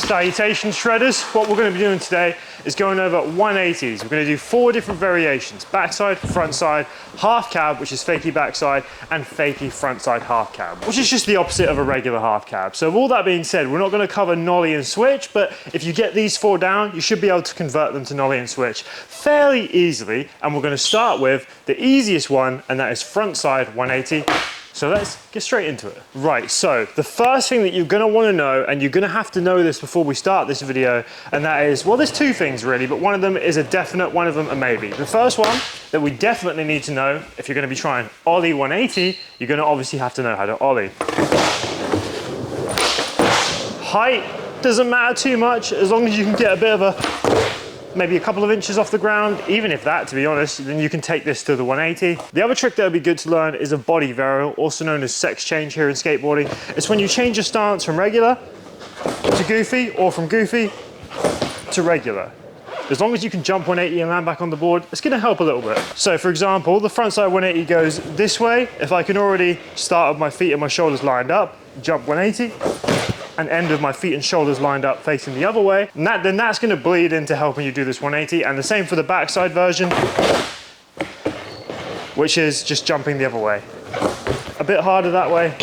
Salutations shredders, what we're going to be doing today is going over 180s. We're going to do 4 different variations: backside, frontside, half cab, which is fakie backside, and fakie frontside half cab, which is just the opposite of a regular half cab. So with all that being said, we're not going to cover nollie and switch, but if you get these 4 down, you should be able to convert them to nollie and switch fairly easily. And we're going to start with the easiest one, and that is frontside 180. So let's get straight into it. Right, so the first thing that you're gonna wanna know, and you're gonna have to know this before we start this video, and that is, well, there's 2 things really, but one of them is a definite, one of them a maybe. The first one that we definitely need to know, if you're gonna be trying ollie 180, you're gonna obviously have to know how to ollie. Height doesn't matter too much, as long as you can get a bit of maybe a couple of inches off the ground. Even if that, to be honest, then you can take this to the 180. The other trick that would be good to learn is a body varial, also known as sex change here in skateboarding. It's when you change your stance from regular to goofy, or from goofy to regular. As long as you can jump 180 and land back on the board, it's gonna help a little bit. So for example, the frontside 180 goes this way. If I can already start with my feet and my shoulders lined up, jump 180, and end with my feet and shoulders lined up facing the other way, and then that's going to bleed into helping you do this 180. And the same for the backside version, which is just jumping the other way. A bit harder that way,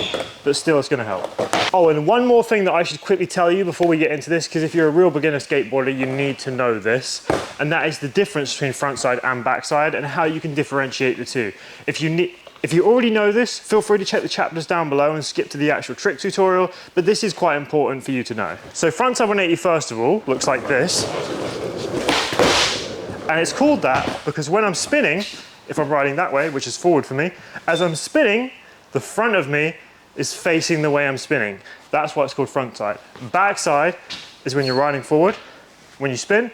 but still it's going to help. Oh, and one more thing that I should quickly tell you before we get into this, because if you're a real beginner skateboarder, you need to know this, and that is the difference between frontside and backside and how you can differentiate the two. If you already know this, feel free to check the chapters down below and skip to the actual trick tutorial, but this is quite important for you to know. So frontside 180, first of all, looks like this. And it's called that because when I'm spinning, if I'm riding that way, which is forward for me, as I'm spinning, the front of me is facing the way I'm spinning. That's why it's called frontside. Backside is when you're riding forward. When you spin,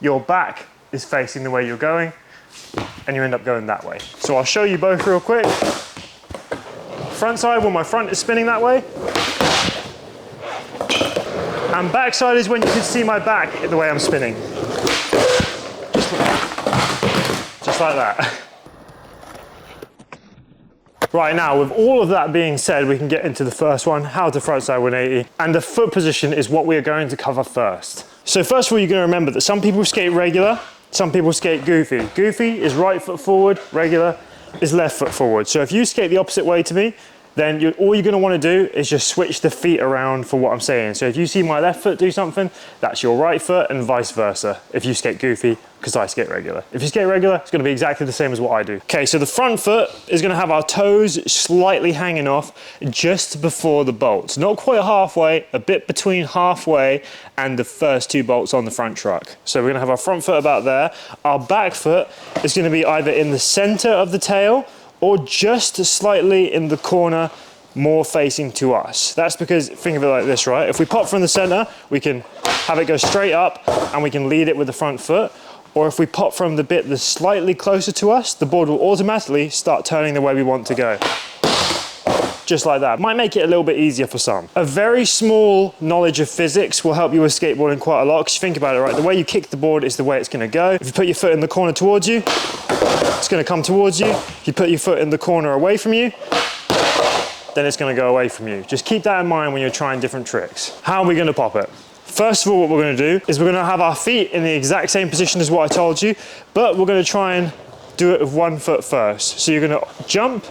your back is facing the way you're going, and you end up going that way. So I'll show you both real quick. Frontside, when my front is spinning that way. And backside is when you can see my back the way I'm spinning. Just like that. Right, now with all of that being said, we can get into the first one, how to frontside 180. And the foot position is what we are going to cover first. So first of all, you're going to remember that some people skate regular, some people skate goofy. Goofy is right foot forward, regular is left foot forward. So if you skate the opposite way to me, then all you're gonna wanna do is just switch the feet around for what I'm saying. So if you see my left foot do something, that's your right foot, and vice versa if you skate goofy, because I skate regular. If you skate regular, it's gonna be exactly the same as what I do. Okay, so the front foot is gonna have our toes slightly hanging off just before the bolts. Not quite halfway, a bit between halfway and the first 2 bolts on the front truck. So we're gonna have our front foot about there. Our back foot is gonna be either in the center of the tail or just slightly in the corner, more facing to us. That's because, think of it like this, right? If we pop from the center, we can have it go straight up and we can lead it with the front foot. Or if we pop from the bit that's slightly closer to us, the board will automatically start turning the way we want to go. Just like that. Might make it a little bit easier for some. A very small knowledge of physics will help you with skateboarding quite a lot, because you think about it, right? The way you kick the board is the way it's gonna go. If you put your foot in the corner towards you, it's gonna come towards you. If you put your foot in the corner away from you, then it's gonna go away from you. Just keep that in mind when you're trying different tricks. How are we gonna pop it? First of all, what we're gonna do is we're gonna have our feet in the exact same position as what I told you, but we're gonna try and do it with 1 foot first. So you're gonna jump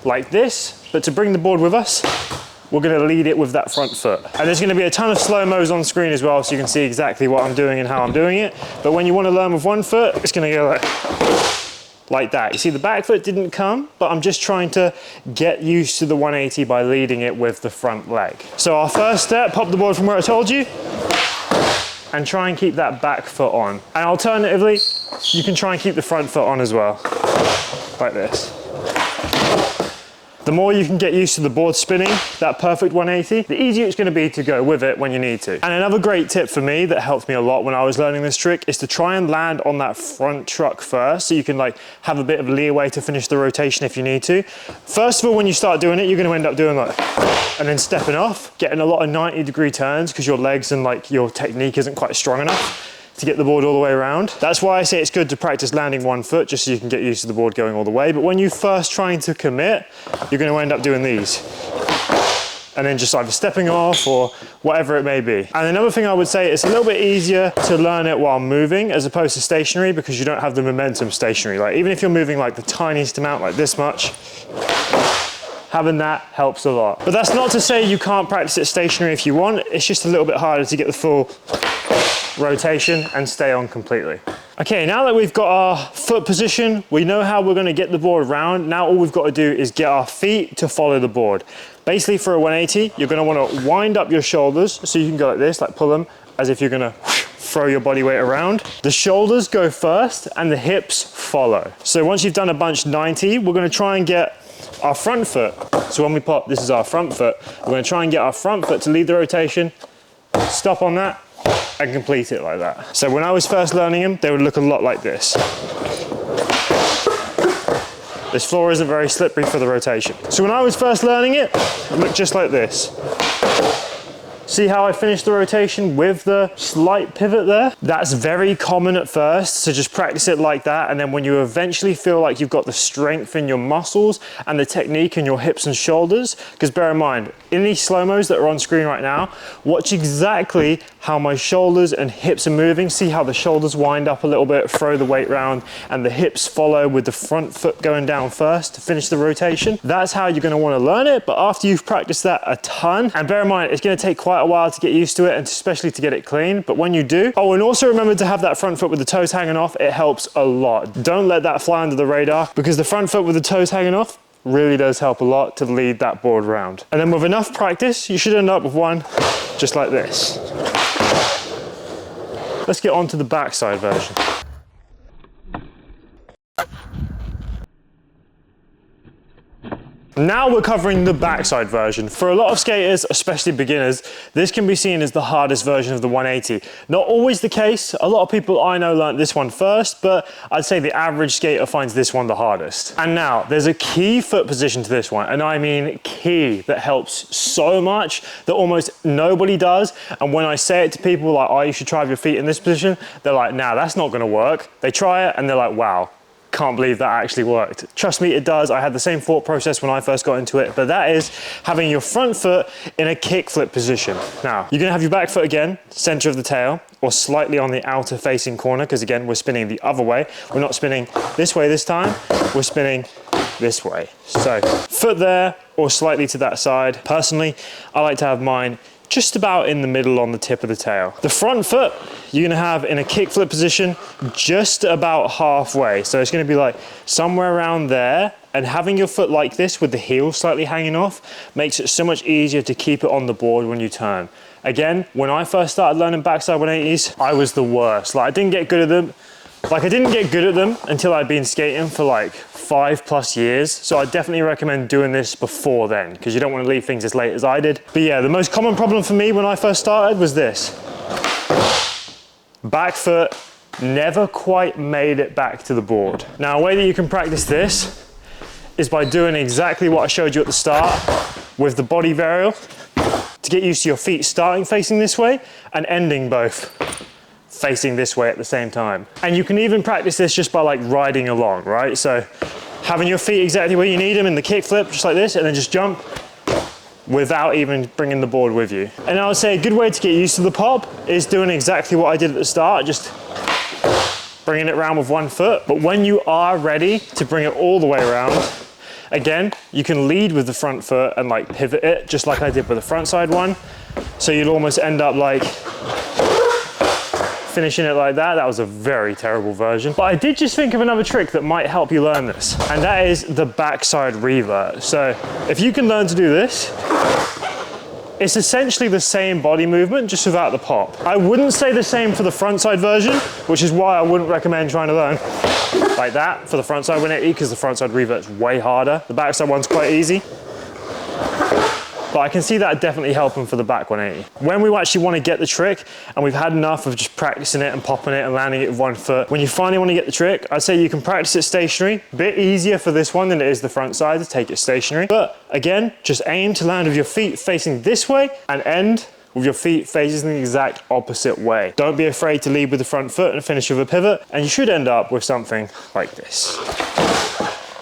like this, but to bring the board with us, we're gonna lead it with that front foot. And there's gonna be a ton of slow-mos on screen as well, so you can see exactly what I'm doing and how I'm doing it. But when you wanna learn with 1 foot, it's gonna go like that. You see the back foot didn't come, but I'm just trying to get used to the 180 by leading it with the front leg. So our first step, pop the board from where I told you, and try and keep that back foot on. And alternatively, you can try and keep the front foot on as well, like this. The more you can get used to the board spinning, that perfect 180, the easier it's gonna be to go with it when you need to. And another great tip for me that helped me a lot when I was learning this trick is to try and land on that front truck first, so you can like have a bit of leeway to finish the rotation if you need to. First of all, when you start doing it, you're gonna end up doing like, and then stepping off, getting a lot of 90-degree turns because your legs and like your technique isn't quite strong enough to get the board all the way around. That's why I say it's good to practice landing 1 foot, just so you can get used to the board going all the way. But when you're first trying to commit, you're going to end up doing these. and then just either stepping off or whatever it may be. And another thing I would say, it's a little bit easier to learn it while moving as opposed to stationary, because you don't have the momentum stationary. Like even if you're moving like the tiniest amount, like this much, having that helps a lot. But that's not to say you can't practice it stationary if you want. It's just a little bit harder to get the full rotation and stay on completely. Okay, now that we've got our foot position, we know how we're gonna get the board round. Now all we've got to do is get our feet to follow the board. Basically for a 180, you're gonna wanna wind up your shoulders so you can go like this, like pull them as if you're gonna throw your body weight around. The shoulders go first and the hips follow. So once you've done a bunch 90, we're gonna try and get our front foot. So when we pop, this is our front foot. We're gonna try and get our front foot to lead the rotation, stop on that, and complete it like that. So when I was first learning them, they would look a lot like this. This floor isn't very slippery for the rotation. So when I was first learning it, it looked just like this. See how I finished the rotation with the slight pivot there? That's very common at first, so just practice it like that, and then when you eventually feel like you've got the strength in your muscles and the technique in your hips and shoulders, because bear in mind, in these slow-mos that are on screen right now, watch exactly how my shoulders and hips are moving. See how the shoulders wind up a little bit, throw the weight round, and the hips follow with the front foot going down first to finish the rotation. That's how you're gonna wanna learn it, but after you've practiced that a ton, and bear in mind, it's gonna take quite a while to get used to it, and especially to get it clean, but when you do, oh, and also remember to have that front foot with the toes hanging off. It helps a lot. Don't let that fly under the radar, because the front foot with the toes hanging off really does help a lot to lead that board round. And then with enough practice, you should end up with one just like this. Let's get on to the backside version. Now we're covering the backside version. For a lot of skaters, especially beginners, this can be seen as the hardest version of the 180. Not always the case. A lot of people I know learned this one first, but I'd say the average skater finds this one the hardest. And now, there's a key foot position to this one, and I mean key, that helps so much that almost nobody does. And when I say it to people like, oh, you should try your feet in this position, they're like, nah, that's not gonna work. They try it and they're like, wow, can't believe that actually worked. Trust me, it does. I had the same thought process when I first got into it, but that is having your front foot in a kickflip position. Now, you're gonna have your back foot again, center of the tail, or slightly on the outer facing corner, because again, we're spinning the other way. We're not spinning this way this time, we're spinning this way. So, foot there, or slightly to that side. Personally, I like to have mine just about in the middle on the tip of the tail. The front foot, you're gonna have in a kickflip position just about halfway. So it's gonna be like somewhere around there, and having your foot like this with the heel slightly hanging off makes it so much easier to keep it on the board when you turn. Again, when I first started learning backside 180s, I was the worst. Like I didn't get good at them. Like I didn't get good at them until I'd been skating for like 5+ years. So I definitely recommend doing this before then, because you don't want to leave things as late as I did. But yeah, the most common problem for me when I first started was this. Back foot never quite made it back to the board. Now, a way that you can practice this is by doing exactly what I showed you at the start with the body varial, to get used to your feet starting facing this way and ending both facing this way at the same time. And you can even practice this just by like riding along, right? So having your feet exactly where you need them in the kickflip, just like this, and then just jump without even bringing the board with you. And I would say a good way to get used to the pop is doing exactly what I did at the start, just bringing it around with one foot. But when you are ready to bring it all the way around, again, you can lead with the front foot and like pivot it, just like I did with the front side one. So you'd almost end up like finishing it like that. That was a very terrible version. But I did just think of another trick that might help you learn this, and that is the backside revert. So if you can learn to do this, it's essentially the same body movement, just without the pop. I wouldn't say the same for the frontside version, which is why I wouldn't recommend trying to learn like that for the frontside 180, because the frontside revert's way harder. The backside one's quite easy. But I can see that definitely helping for the back 180. When we actually want to get the trick, and we've had enough of just practicing it and popping it and landing it with one foot, when you finally want to get the trick, I'd say you can practice it stationary. A bit easier for this one than it is the front side to take it stationary. But again, just aim to land with your feet facing this way and end with your feet facing the exact opposite way. Don't be afraid to lead with the front foot and finish with a pivot, and you should end up with something like this.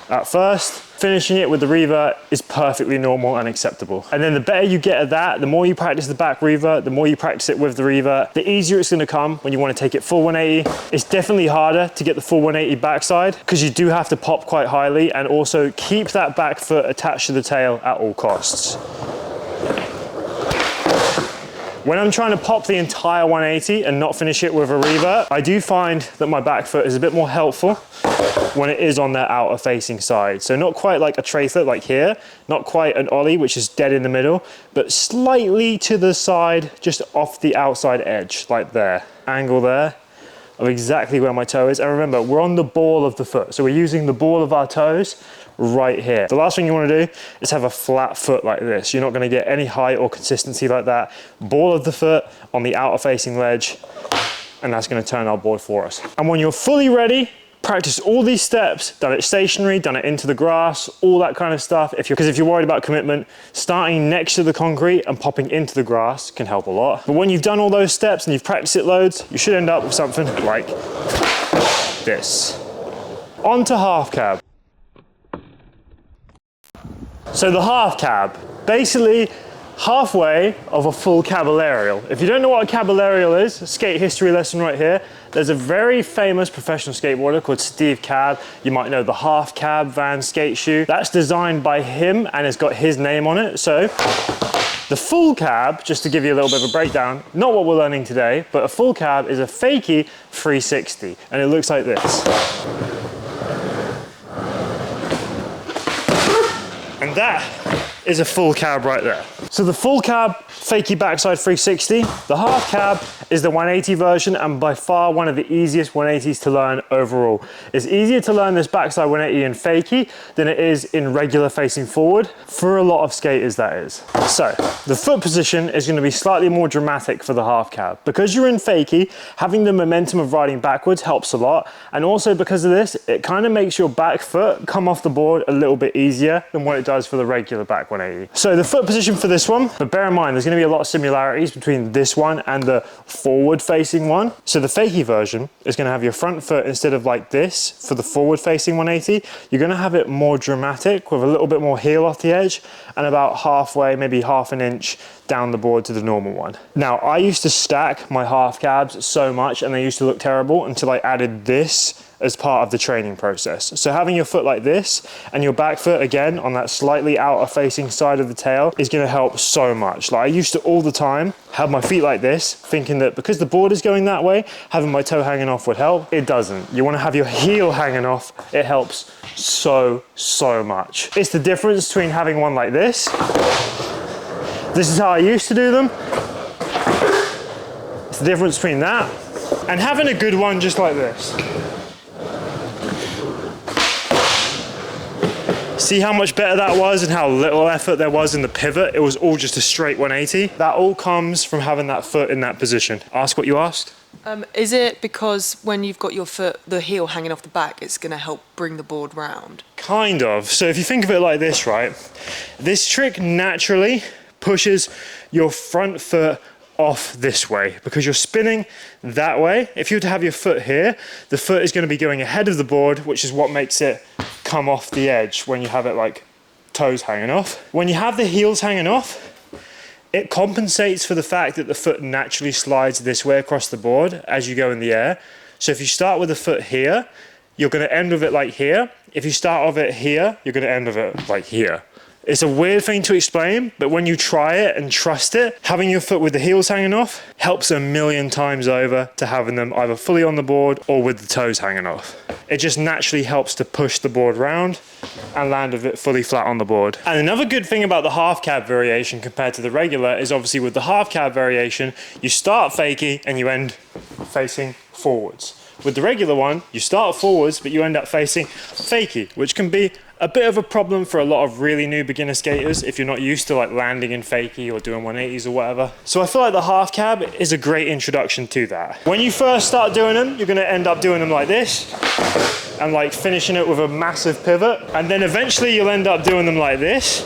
at first. Finishing it with the revert is perfectly normal and acceptable. And then the better you get at that, the more you practice the back revert, the more you practice it with the revert, the easier it's gonna come when you wanna take it full 180. It's definitely harder to get the full 180 backside because you do have to pop quite highly and also keep that back foot attached to the tail at all costs. When I'm trying to pop the entire 180 and not finish it with a revert, I do find that my back foot is a bit more helpful when it is on that outer facing side. So not quite like a tray flip like here, not quite an ollie, which is dead in the middle, but slightly to the side, just off the outside edge, like there. Angle there of exactly where my toe is. And remember, we're on the ball of the foot. So we're using the ball of our toes right here. The last thing you want to do is have a flat foot like this. You're not going to get any height or consistency like that. Ball of the foot on the outer facing ledge, and that's going to turn our board for us. And when you're fully ready, practice all these steps, done it stationary, done it into the grass, all that kind of stuff. Because if you're worried about commitment, starting next to the concrete and popping into the grass can help a lot. But when you've done all those steps and you've practiced it loads, you should end up with something like this. On to half cab. So the half cab, basically halfway of a full caballerial. If you don't know what a caballerial is, a skate history lesson right here. There's a very famous professional skateboarder called Steve Cab. You might know the half cab Van skate shoe. That's designed by him and it's got his name on it. So the full cab, just to give you a little bit of a breakdown, not what we're learning today, but a full cab is a fakie 360 and it looks like this. And that is a full cab right there. So the full cab, fakie backside 360. The half cab is the 180 version and by far one of the easiest 180s to learn overall. It's easier to learn this backside 180 in fakie than it is in regular facing forward. For a lot of skaters, that is. So the foot position is going to be slightly more dramatic for the half cab. Because you're in fakie, having the momentum of riding backwards helps a lot. And also because of this, it kind of makes your back foot come off the board a little bit easier than what it does for the regular back 180. So the foot position for this one, but bear in mind, there's going to be a lot of similarities between this one and the forward facing one. So the fakie version is going to have your front foot instead of like this for the forward facing 180, you're going to have it more dramatic with a little bit more heel off the edge and about halfway, maybe half an inch down the board to the normal one. Now, I used to stack my half cabs so much and they used to look terrible until I added this as part of the training process. So having your foot like this and your back foot again on that slightly outer facing side of the tail is going to help so much. Like I used to all the time have my feet like this, thinking that because the board is going that way, having my toe hanging off would help. It doesn't. You want to have your heel hanging off. It helps so much. It's the difference between having one like this. This is how I used to do them. It's the difference between that and having a good one just like this. See how much better that was and how little effort there was in the pivot? It was all just a straight 180. That all comes from having that foot in that position. Ask what you asked. Is it because when you've got your foot, the heel hanging off the back, it's going to help bring the board round? Kind of. So if you think of it like this, right? This trick naturally pushes your front foot off this way because you're spinning that way. If you were to have your foot here, the foot is going to be going ahead of the board, which is what makes it come off the edge when you have it like toes hanging off. When you have the heels hanging off, it compensates for the fact that the foot naturally slides this way across the board as you go in the air. So if you start with the foot here, you're going to end with it like here. If you start with it here, you're going to end with it like here. It's a weird thing to explain, but when you try it and trust it, having your foot with the heels hanging off helps a million times over to having them either fully on the board or with the toes hanging off. It just naturally helps to push the board round and land with it fully flat on the board. And another good thing about the half cab variation compared to the regular is obviously with the half cab variation, you start fakie and you end facing forwards. With the regular one, you start forwards, but you end up facing fakie, which can be a bit of a problem for a lot of really new beginner skaters if you're not used to like landing in fakie or doing 180s or whatever. So I feel like the half cab is a great introduction to that. When you first start doing them, you're going to end up doing them like this and like finishing it with a massive pivot. And then eventually you'll end up doing them like this.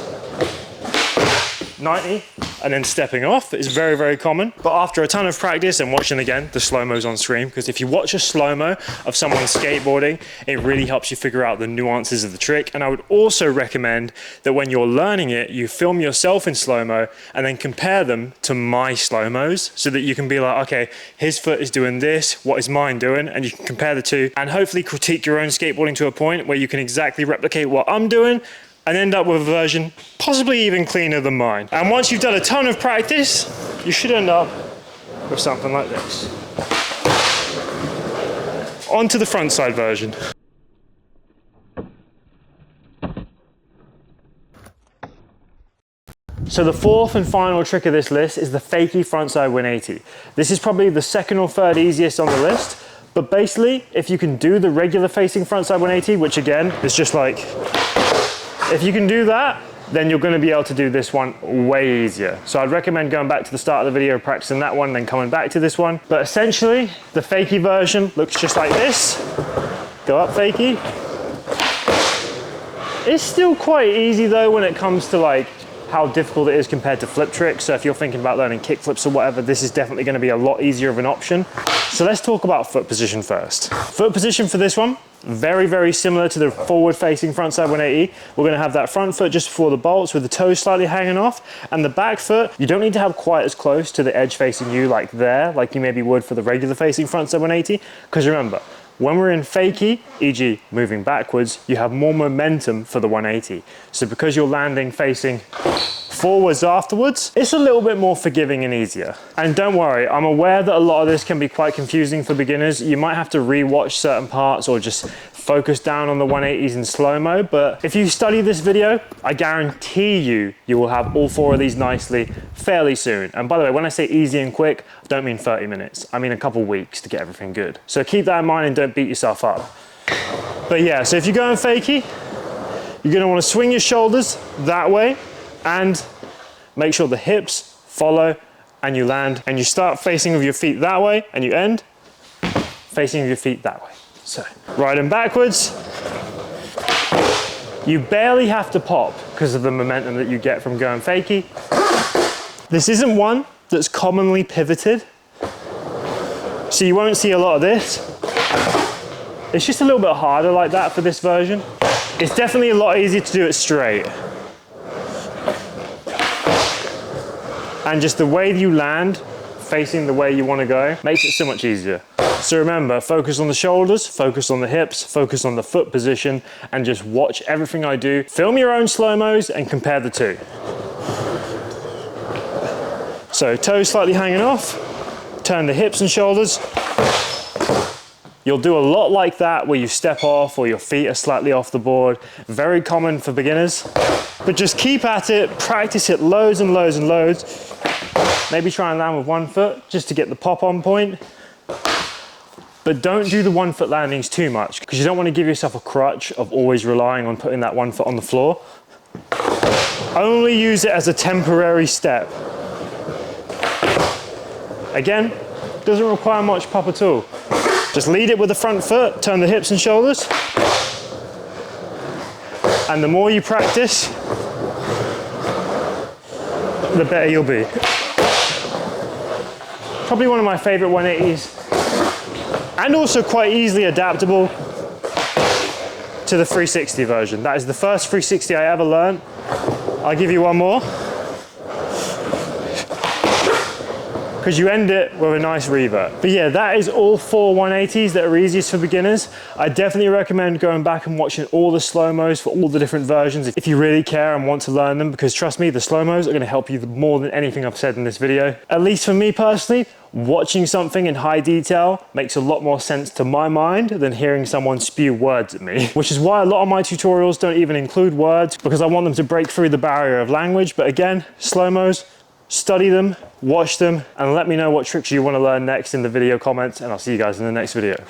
90 and then stepping off is very, very common. But after a ton of practice and watching again the slow-mos on stream, because if you watch a slow-mo of someone skateboarding, it really helps you figure out the nuances of the trick. And I would also recommend that when you're learning it, you film yourself in slow-mo and then compare them to my slow-mos so that you can be like, okay, his foot is doing this, what is mine doing? And you can compare the two and hopefully critique your own skateboarding to a point where you can exactly replicate what I'm doing and end up with a version possibly even cleaner than mine. And once you've done a ton of practice, you should end up with something like this. On to the front side version. So the fourth and final trick of this list is the fakie frontside 180. This is probably the second or third easiest on the list, but basically, if you can do the regular facing frontside 180, which again is just like, if you can do that, then you're going to be able to do this one way easier. So I'd recommend going back to the start of the video, practicing that one, then coming back to this one. But essentially, the fakie version looks just like this. Go up fakie. It's still quite easy though when it comes to like how difficult it is compared to flip tricks. So if you're thinking about learning kick flips or whatever, this is definitely going to be a lot easier of an option. So let's talk about foot position first. Foot position for this one, very, very similar to the forward facing frontside 180. We're going to have that front foot just before the bolts with the toes slightly hanging off, and the back foot, you don't need to have quite as close to the edge facing you like there, like you maybe would for the regular facing frontside 180. Because remember, when we're in fakie, e.g. moving backwards, you have more momentum for the 180. So because you're landing facing forwards afterwards, it's a little bit more forgiving and easier. And don't worry, I'm aware that a lot of this can be quite confusing for beginners. You might have to re-watch certain parts or just focus down on the 180s in slow-mo, but if you study this video, I guarantee you will have all four of these nicely fairly soon. And by the way, when I say easy and quick, I don't mean 30 minutes. I mean a couple weeks to get everything good. So keep that in mind and don't beat yourself up. But yeah, so if you're going fakie, you're gonna wanna swing your shoulders that way and make sure the hips follow and you land, and you start facing with your feet that way and you end facing with your feet that way. So riding backwards, you barely have to pop because of the momentum that you get from going fakie. This isn't one that's commonly pivoted, so you won't see a lot of this. It's just a little bit harder like that for this version. It's definitely a lot easier to do it straight. And just the way you land, facing the way you want to go, makes it so much easier. So remember, focus on the shoulders, focus on the hips, focus on the foot position, and just watch everything I do. Film your own slow-mos and compare the two. So toes slightly hanging off, turn the hips and shoulders. You'll do a lot like that where you step off or your feet are slightly off the board. Very common for beginners, but just keep at it, practice it loads and loads and loads. Maybe try and land with one foot just to get the pop on point. But don't do the 1 foot landings too much because you don't want to give yourself a crutch of always relying on putting that 1 foot on the floor. Only use it as a temporary step. Again, doesn't require much pop at all. Just lead it with the front foot, turn the hips and shoulders. And the more you practice, the better you'll be. Probably one of my favorite 180s. And also quite easily adaptable to the 360 version. That is the first 360 I ever learned. I'll give you one more. Because you end it with a nice revert. But yeah, that is all 4 180s that are easiest for beginners. I definitely recommend going back and watching all the slow-mos for all the different versions if you really care and want to learn them, because trust me, the slow-mos are gonna help you more than anything I've said in this video. At least for me personally, watching something in high detail makes a lot more sense to my mind than hearing someone spew words at me, which is why a lot of my tutorials don't even include words, because I want them to break through the barrier of language. But again, slow-mos, study them, watch them, and let me know what tricks you want to learn next in the video comments, and I'll see you guys in the next video.